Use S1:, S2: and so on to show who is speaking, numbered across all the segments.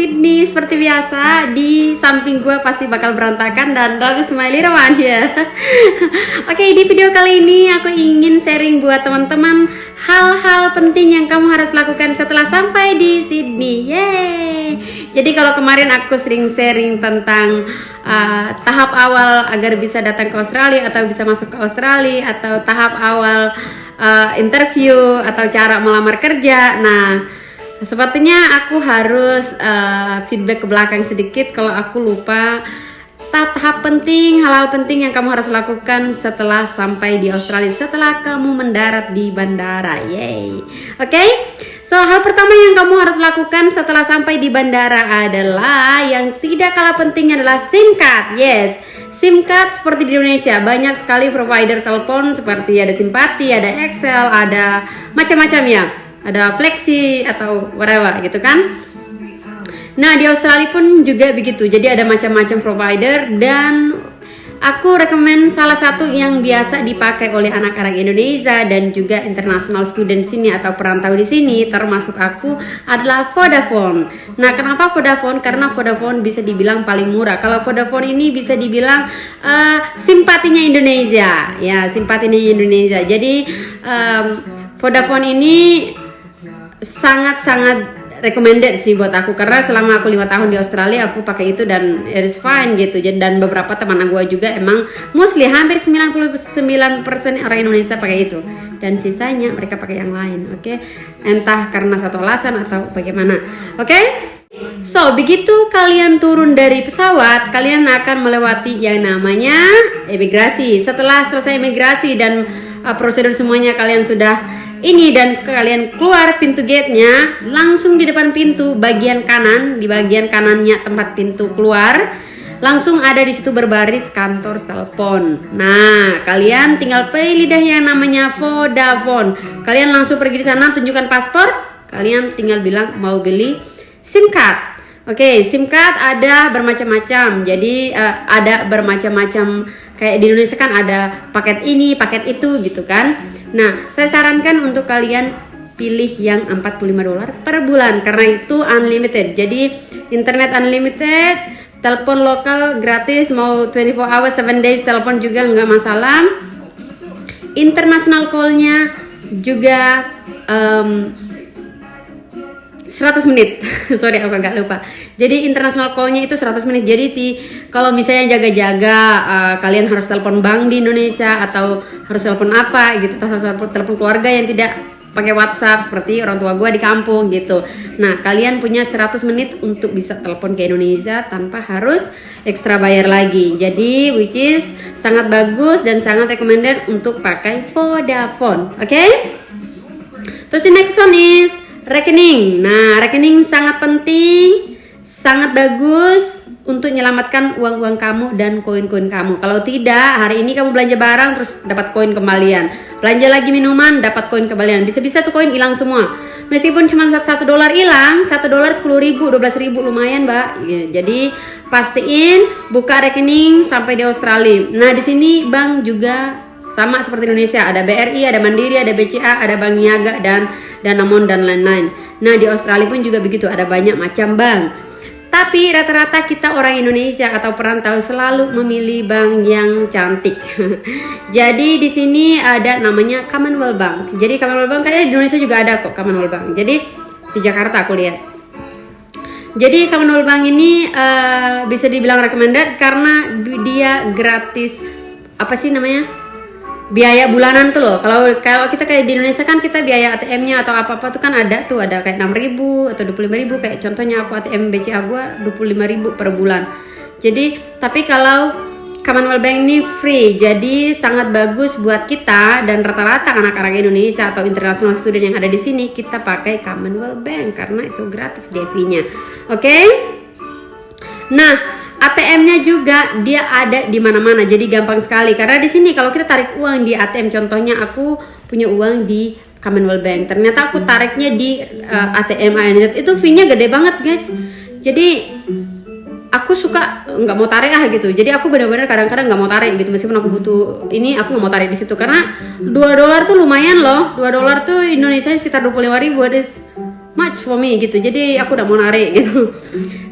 S1: Sydney. Seperti biasa, di samping gue pasti bakal berantakan dan dari smiley Roman ya. Oke, di video kali ini aku ingin sharing buat teman-teman hal-hal penting yang kamu harus lakukan setelah sampai di Sydney. Yeay. Jadi kalau kemarin aku sering sharing tentang tahap awal agar bisa datang ke Australia atau bisa masuk ke Australia, atau tahap awal interview atau cara melamar kerja. Nah, sepertinya aku harus feedback ke belakang sedikit kalau aku lupa tahap penting, hal-hal penting yang kamu harus lakukan setelah sampai di Australia, setelah kamu mendarat di bandara. Yay. Oke? So, hal pertama yang kamu harus lakukan setelah sampai di bandara adalah yang tidak kalah penting adalah SIM card. Yes. SIM card seperti di Indonesia, banyak sekali provider telepon seperti ada Simpati, ada Excel, ada macam-macam ya. Ada Flexi atau whatever gitu kan. Nah, di Australia pun juga begitu. Jadi ada macam-macam provider dan aku rekomend salah satu yang biasa dipakai oleh anak-anak Indonesia dan juga international student sini atau perantau di sini, termasuk aku, adalah Vodafone. Nah, kenapa Vodafone? Karena Vodafone bisa dibilang paling murah. Kalau Vodafone ini bisa dibilang simpatinya Indonesia, ya, simpatinya Indonesia. Jadi Vodafone ini sangat-sangat recommended sih buat aku, karena selama aku 5 tahun di Australia aku pakai itu dan it is fine gitu. Jadi dan beberapa teman gue juga emang mostly hampir 99% orang Indonesia pakai itu dan sisanya mereka pakai yang lain. Oke. Entah karena satu alasan atau bagaimana. Oke. So, begitu kalian turun dari pesawat, kalian akan melewati yang namanya imigrasi. Setelah selesai imigrasi dan prosedur semuanya kalian sudah ini dan kalian keluar pintu gate-nya, langsung di depan pintu bagian kanan, di bagian kanannya tempat pintu keluar, langsung ada di situ berbaris kantor telepon. Nah, kalian tinggal pilih dah yang namanya Vodafone. Kalian langsung pergi di sana, tunjukkan paspor, kalian tinggal bilang mau beli SIM card. Oke, SIM card ada bermacam-macam. Jadi ada bermacam-macam, kayak di Indonesia kan ada paket ini, paket itu gitu kan. Nah, saya sarankan untuk kalian pilih yang $45 per bulan karena itu unlimited. Jadi internet unlimited, telepon lokal gratis, mau 24 hours 7 days telepon juga nggak masalah. International call-nya juga 100 menit. Sorry, aku agak lupa. Jadi international call-nya itu 100 menit. Jadi kalau misalnya jaga-jaga, kalian harus telepon bank di Indonesia atau harus telepon apa gitu, telepon keluarga yang tidak pakai WhatsApp seperti orang tua gue di kampung gitu. Nah, kalian punya 100 menit untuk bisa telepon ke Indonesia tanpa harus ekstra bayar lagi. Jadi which is sangat bagus dan sangat recommended untuk pakai Vodafone. Oke? Terus the next one is rekening. Nah, rekening sangat penting, sangat bagus untuk menyelamatkan uang-uang kamu dan koin-koin kamu. Kalau tidak, hari ini kamu belanja barang terus dapat koin kembalian. Belanja lagi minuman, dapat koin kembalian. Bisa-bisa tuh koin hilang semua. Meskipun cuma $1 hilang, $1 10.000, 12.000 lumayan, Mbak. Ya, jadi pastiin buka rekening sampai di Australia. Nah, di sini bank juga sama seperti Indonesia, ada BRI, ada Mandiri, ada BCA, ada Bank Niaga dan Danamon dan lain-lain. Nah, di Australia pun juga begitu, ada banyak macam bank. Tapi rata-rata kita orang Indonesia atau perantau selalu memilih bank yang cantik. Jadi di sini ada namanya Commonwealth Bank. Jadi Commonwealth Bank kayaknya di Indonesia juga ada kok Commonwealth Bank. Jadi di Jakarta aku lihat. Jadi Commonwealth Bank ini bisa dibilang recommended karena dia gratis, apa sih namanya, biaya bulanan tuh loh. Kalau kita kayak di Indonesia kan kita biaya ATM-nya atau apa-apa tuh kan ada kayak 6.000 atau 25.000, kayak contohnya aku ATM BCA gua 25.000 per bulan. Jadi tapi kalau Commonwealth Bank ini free, jadi sangat bagus buat kita dan rata-rata anak-anak Indonesia atau international student yang ada di sini kita pakai Commonwealth Bank karena itu gratis DV-nya. Oke? Nah, ATM-nya juga dia ada di mana-mana, jadi gampang sekali. Karena di sini kalau kita tarik uang di ATM, contohnya aku punya uang di Commonwealth Bank, ternyata aku tariknya di ATM ANZ, itu fee-nya gede banget guys. Jadi aku suka nggak mau tarik gitu. Jadi aku benar-benar kadang-kadang nggak mau tarik gitu, meskipun aku butuh ini, aku nggak mau tarik di situ karena $2 tuh lumayan loh. $2 tuh Indonesia sekitar 25.000, is much for me gitu. Jadi aku udah mau narik gitu.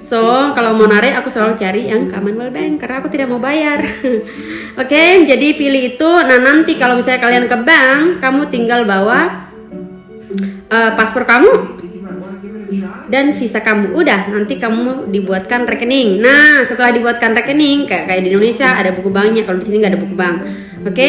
S1: So kalau mau narik aku selalu cari yang Commonwealth Bank karena aku tidak mau bayar. Oke, jadi pilih itu. Nah nanti kalau misalnya kalian ke bank, kamu tinggal bawa paspor kamu dan visa kamu, udah nanti kamu dibuatkan rekening. Nah setelah dibuatkan rekening kayak di Indonesia ada buku banknya, kalau di sini nggak ada buku bank. Oke,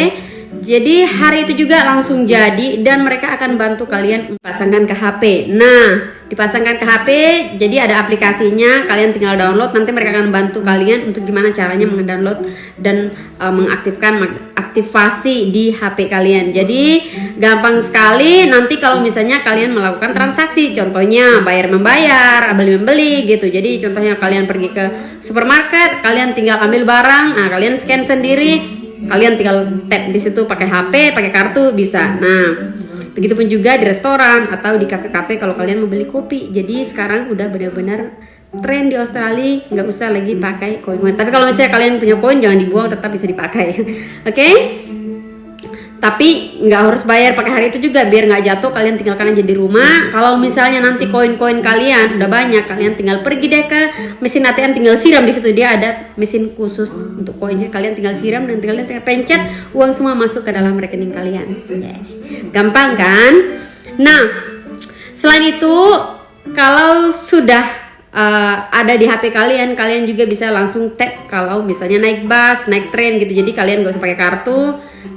S1: jadi hari itu juga langsung jadi dan mereka akan bantu kalian pasangkan ke HP. Nah dipasangkan ke HP, jadi ada aplikasinya, kalian tinggal download. Nanti mereka akan bantu kalian untuk gimana caranya mendownload dan mengaktifkan aktivasi di HP kalian. Jadi gampang sekali. Nanti kalau misalnya kalian melakukan transaksi, contohnya bayar membayar, beli membeli gitu. Jadi contohnya kalian pergi ke supermarket, kalian tinggal ambil barang, nah kalian scan sendiri, kalian tinggal tap di situ pakai HP, pakai kartu bisa. Nah begitupun juga di restoran atau di kafe-kafe kalau kalian mau beli kopi. Jadi sekarang udah benar-benar tren di Australia, nggak usah lagi pakai koin. Tapi kalau misalnya kalian punya koin jangan dibuang, tetap bisa dipakai. Oke? Tapi nggak harus bayar pakai hari itu juga, biar nggak jatuh kalian tinggalkan aja di rumah. Kalau misalnya nanti koin-koin kalian udah banyak, kalian tinggal pergi deh ke mesin ATM, tinggal siram di situ. Dia ada mesin khusus untuk koinnya, kalian tinggal siram dan kalian tinggal pencet, uang semua masuk ke dalam rekening kalian. Yes. Gampang kan? Nah selain itu kalau sudah ada di HP kalian, kalian juga bisa langsung tap kalau misalnya naik bus, naik tren gitu. Jadi kalian gak usah pakai kartu,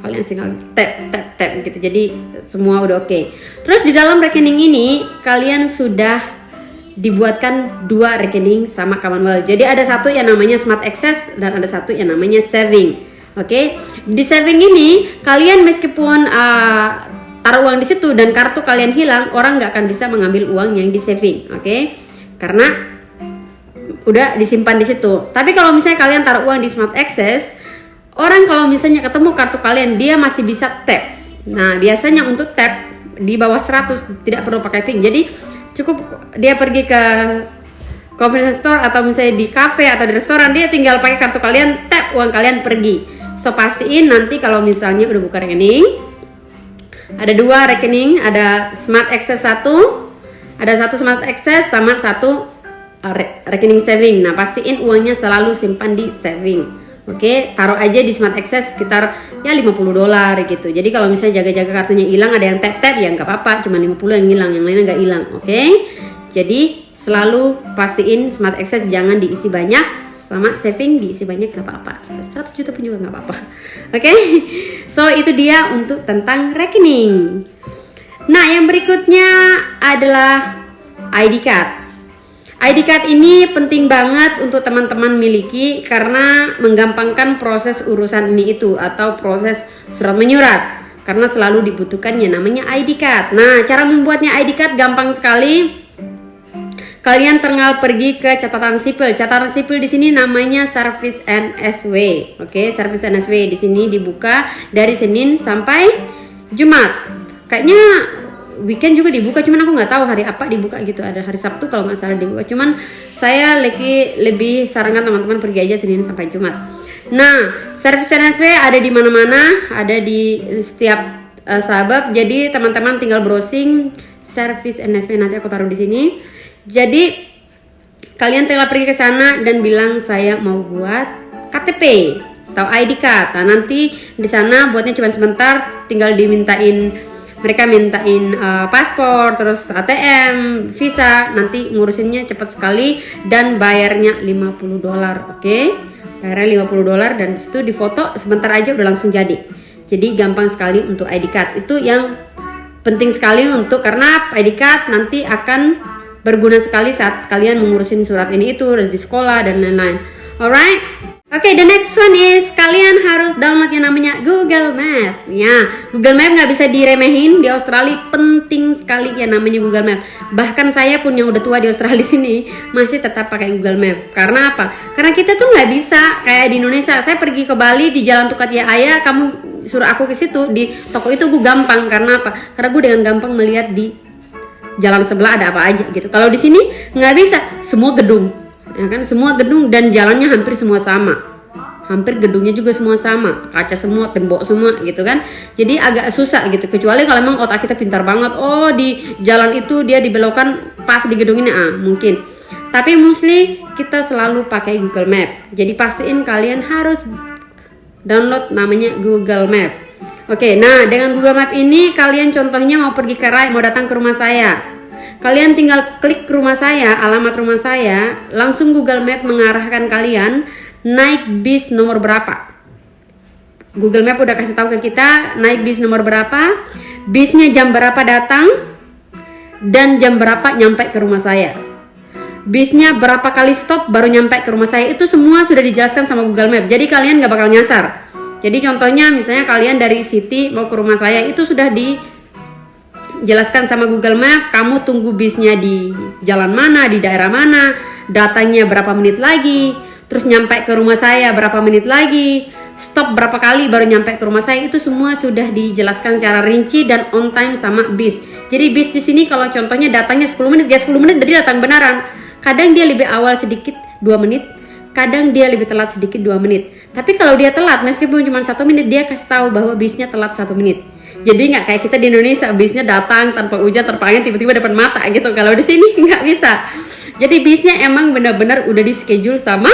S1: kalian tinggal tap gitu. Jadi semua udah oke. Terus di dalam rekening ini kalian sudah dibuatkan 2 rekening sama Commonwealth. Jadi ada satu yang namanya Smart Access dan ada satu yang namanya Saving. Oke, di Saving ini kalian meskipun taruh uang di situ dan kartu kalian hilang, orang nggak akan bisa mengambil uang yang di Saving. Oke, karena udah disimpan di situ. Tapi kalau misalnya kalian taruh uang di Smart Access, orang kalau misalnya ketemu kartu kalian, dia masih bisa tap. Nah biasanya untuk tap di bawah 100 tidak perlu pakai PIN. Jadi cukup dia pergi ke convenience store atau misalnya di cafe atau di restoran, dia tinggal pakai kartu kalian, tap, uang kalian pergi. So pastiin nanti kalau misalnya udah buka rekening, ada 2 rekening, ada Smart Access 1, ada 1 Smart Access sama 1 rekening saving. Nah pastiin uangnya selalu simpan di saving. Oke, taruh aja di Smart Access sekitar ya $50 gitu. Jadi kalau misalnya jaga-jaga kartunya hilang, ada yang tap-tap ya nggak apa-apa, cuma 50 yang hilang, yang lainnya nggak hilang. Oke, jadi selalu pastiin Smart Access jangan diisi banyak, sama saving diisi banyak gak apa-apa. 100 juta pun juga gak apa-apa. Oke, so itu dia untuk tentang rekening. Nah yang berikutnya adalah ID card. ID card ini penting banget untuk teman-teman miliki karena menggampangkan proses urusan ini itu atau proses surat menyurat, karena selalu dibutuhkan yang namanya ID card. Nah cara membuatnya ID card gampang sekali. Kalian tinggal pergi ke catatan sipil. Catatan sipil di sini namanya Service NSW. Oke, Service NSW di sini dibuka dari Senin sampai Jumat. Kayaknya weekend juga dibuka, cuman aku nggak tahu hari apa dibuka gitu. Ada hari Sabtu kalau nggak salah dibuka. Cuman saya lebih sarankan teman-teman pergi aja Senin sampai Jumat. Nah, Service NSW ada di mana-mana, ada di setiap suburb. Jadi teman-teman tinggal browsing Service NSW, nanti aku taruh di sini. Jadi kalian tinggal pergi ke sana dan bilang saya mau buat KTP atau ID card. Nah nanti di sana buatnya cuma sebentar, tinggal mereka mintain paspor, terus ATM, visa. Nanti ngurusinnya cepat sekali dan bayarnya $50. Oke, bayarnya $50 dan disitu difoto sebentar aja udah langsung jadi. Jadi gampang sekali untuk ID card. Itu yang penting sekali untuk, karena ID card nanti akan berguna sekali saat kalian mengurusin surat ini itu di sekolah dan lain-lain. Alright, oke, the next one is kalian harus download yang namanya Google Map. Ya, Google Map nggak bisa diremehin di Australia, penting sekali yang namanya Google Map. Bahkan saya pun yang udah tua di Australia sini masih tetap pakai Google Map. Karena apa? Karena kita tuh nggak bisa kayak di Indonesia. Saya pergi ke Bali di Jalan Tukatia Ayah, kamu suruh aku ke situ di toko itu gue gampang. Karena apa? Karena gue dengan gampang melihat di jalan sebelah ada apa aja gitu. Kalau di sini nggak bisa, semua gedung, ya kan, semua gedung dan jalannya hampir semua sama, hampir gedungnya juga semua sama, kaca semua, tembok semua gitu kan. Jadi agak susah gitu, kecuali kalau memang otak kita pintar banget. Oh di jalan itu dia dibelokkan pas di gedung ini, mungkin. Tapi mostly kita selalu pakai Google Map. Jadi pastiin kalian harus download namanya Google Map. Oke, nah dengan Google Map ini kalian contohnya mau pergi ke Rai, mau datang ke rumah saya. Kalian tinggal klik rumah saya, alamat rumah saya, langsung Google Map mengarahkan kalian naik bis nomor berapa. Google Map udah kasih tahu ke kita naik bis nomor berapa, bisnya jam berapa datang, dan jam berapa nyampe ke rumah saya. Bisnya berapa kali stop baru nyampe ke rumah saya, itu semua sudah dijelaskan sama Google Map. Jadi kalian gak bakal nyasar. Jadi contohnya misalnya kalian dari City mau ke rumah saya, itu sudah dijelaskan sama Google Map. Kamu tunggu bisnya di jalan mana, di daerah mana, datangnya berapa menit lagi, terus nyampe ke rumah saya berapa menit lagi, stop berapa kali baru nyampe ke rumah saya. Itu semua sudah dijelaskan secara rinci dan on time sama bis. Jadi bis di sini kalau contohnya datangnya 10 menit, ya 10 menit jadi datang benaran. Kadang dia lebih awal sedikit 2 menit, kadang dia lebih telat sedikit 2 menit. Tapi kalau dia telat meskipun cuma 1 menit, dia kasih tahu bahwa bisnya telat 1 menit. Jadi nggak kayak kita di Indonesia, bisnya datang tanpa hujan, tanpa angin, tiba-tiba depan mata gitu. Kalau di sini nggak bisa. Jadi bisnya emang benar-benar udah di schedule sama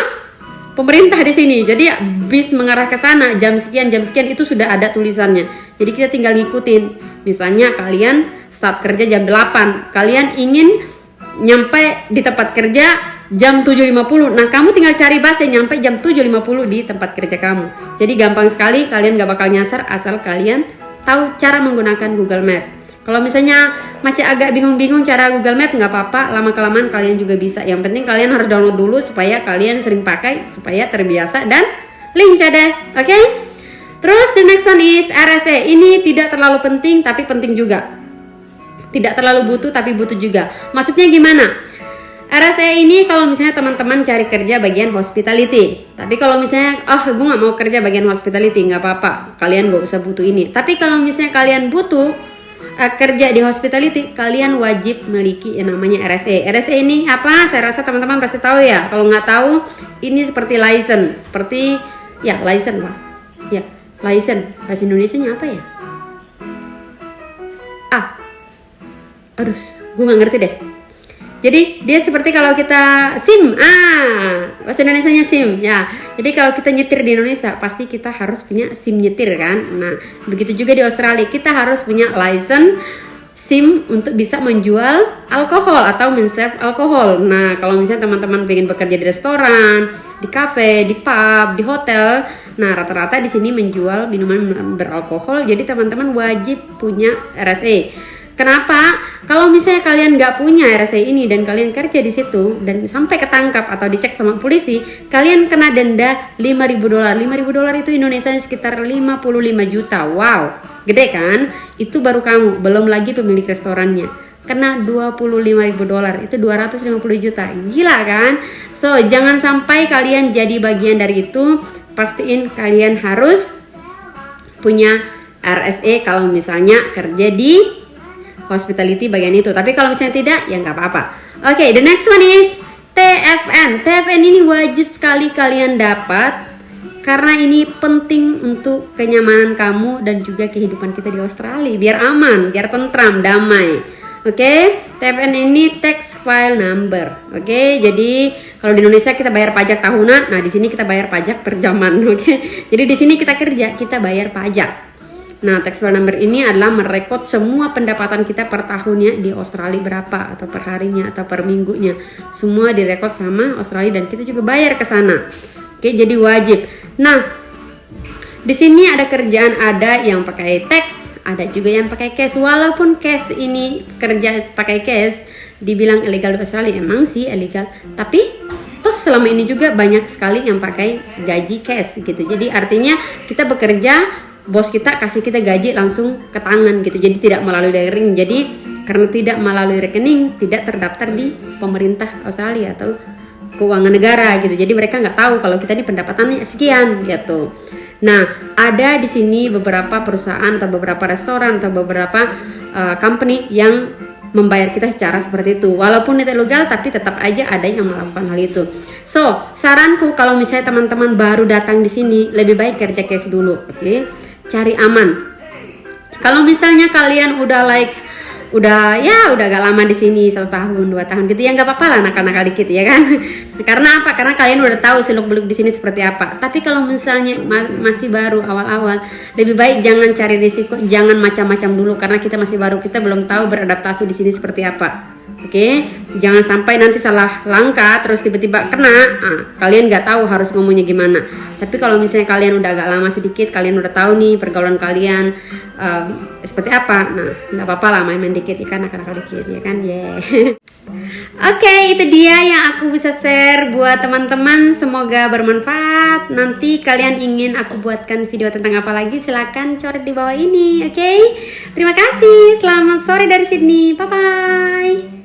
S1: pemerintah di sini. Jadi bis mengarah ke sana jam sekian itu sudah ada tulisannya. Jadi kita tinggal ngikutin. Misalnya kalian start kerja jam 8, kalian ingin nyampe di tempat kerja jam 7.50. Nah, kamu tinggal cari bus yang nyampe jam 7.50 di tempat kerja kamu. Jadi gampang sekali, kalian gak bakal nyasar asal kalian tahu cara menggunakan Google Map. Kalau misalnya masih agak bingung-bingung cara Google Map, nggak apa-apa, lama-kelamaan kalian juga bisa. Yang penting kalian harus download dulu supaya kalian sering pakai, supaya terbiasa dan lincah deh. Oke? Terus the next one is RSE. Ini tidak terlalu penting tapi penting juga. Tidak terlalu butuh tapi butuh juga. Maksudnya gimana? RSE ini kalau misalnya teman-teman cari kerja bagian hospitality. Tapi kalau misalnya gue nggak mau kerja bagian hospitality, nggak apa-apa, kalian nggak usah butuh ini. Tapi kalau misalnya kalian butuh kerja di hospitality, kalian wajib memiliki yang namanya RSE. RSE ini apa? Saya rasa teman-teman pasti tahu ya. Kalau nggak tahu, ini seperti license, seperti ya license lah. Ya license. Bahasa Indonesianya apa ya? Aduh, gue nggak ngerti deh. Jadi dia seperti kalau kita SIM, bahasa Indonesianya SIM ya. Jadi kalau kita nyetir di Indonesia pasti kita harus punya SIM nyetir kan. Nah begitu juga di Australia, kita harus punya license SIM untuk bisa menjual alkohol atau men-serve alkohol. Nah kalau misalnya teman-teman pengen bekerja di restoran, di cafe, di pub, di hotel, nah rata-rata di sini menjual minuman beralkohol. Jadi teman-teman wajib punya RSE. Kenapa? Kalau misalnya kalian nggak punya RSE ini dan kalian kerja di situ dan sampai ketangkap atau dicek sama polisi, kalian kena denda $5.000. $5.000 itu Indonesia sekitar 55 juta. Wow, gede kan? Itu baru kamu, belum lagi pemilik restorannya. Kena $25.000, itu 250 juta. Gila kan? So, jangan sampai kalian jadi bagian dari itu. Pastiin kalian harus punya RSE kalau misalnya kerja di hospitality bagian itu. Tapi kalau misalnya tidak, ya nggak apa-apa. Oke, the next one is TFN. TFN ini wajib sekali kalian dapat karena ini penting untuk kenyamanan kamu dan juga kehidupan kita di Australia. Biar aman, biar tentram, damai. Oke, TFN ini tax file number. Oke, jadi kalau di Indonesia kita bayar pajak tahunan, nah di sini kita bayar pajak per jaman. Oke, jadi di sini kita kerja, kita bayar pajak. Nah, tax file number ini adalah merekod semua pendapatan kita per tahunnya di Australia berapa, atau per harinya, atau per minggunya. Semua direkod sama Australia dan kita juga bayar ke sana. Oke, jadi wajib. Nah, di sini ada kerjaan, ada yang pakai tax, ada juga yang pakai cash. Walaupun cash ini kerja pakai cash dibilang ilegal di Australia, emang sih ilegal. Tapi toh selama ini juga banyak sekali yang pakai gaji cash gitu. Jadi artinya kita bekerja, bos kita kasih kita gaji langsung ke tangan gitu. Jadi tidak melalui rekening. Jadi karena tidak melalui rekening, tidak terdaftar di pemerintah Australia atau keuangan negara gitu. Jadi mereka nggak tahu kalau kita ini pendapatannya sekian gitu. Nah, ada di sini beberapa perusahaan atau beberapa restoran atau beberapa company yang membayar kita secara seperti itu. Walaupun itu legal, tapi tetap aja ada yang melakukan hal itu. So, saranku kalau misalnya teman-teman baru datang di sini, lebih baik kerja cash dulu, oke? Cari aman. Kalau misalnya kalian udah udah agak lama di sini 1 tahun 2 tahun gitu ya, nggak apa-apa lah nakal-nakal dikit ya kan. Karena apa? Karena kalian udah tahu seluk-beluk di sini seperti apa. Tapi kalau misalnya masih baru awal-awal, lebih baik jangan cari risiko, jangan macam-macam dulu karena kita masih baru, kita belum tahu beradaptasi di sini seperti apa. Oke, jangan sampai nanti salah langkah terus tiba-tiba kena, kalian nggak tahu harus ngomongnya gimana. Tapi kalau misalnya kalian udah agak lama sedikit, kalian udah tahu nih pergaulan kalian seperti apa, nah nggak apa-apa lah main-main dikit, ikan nakal dikit ya kan, Oke, itu dia yang aku bisa share buat teman-teman, semoga bermanfaat. Nanti kalian ingin aku buatkan video tentang apa lagi, silahkan coret di bawah ini, oke? Terima kasih, selamat sore dari Sydney, bye-bye.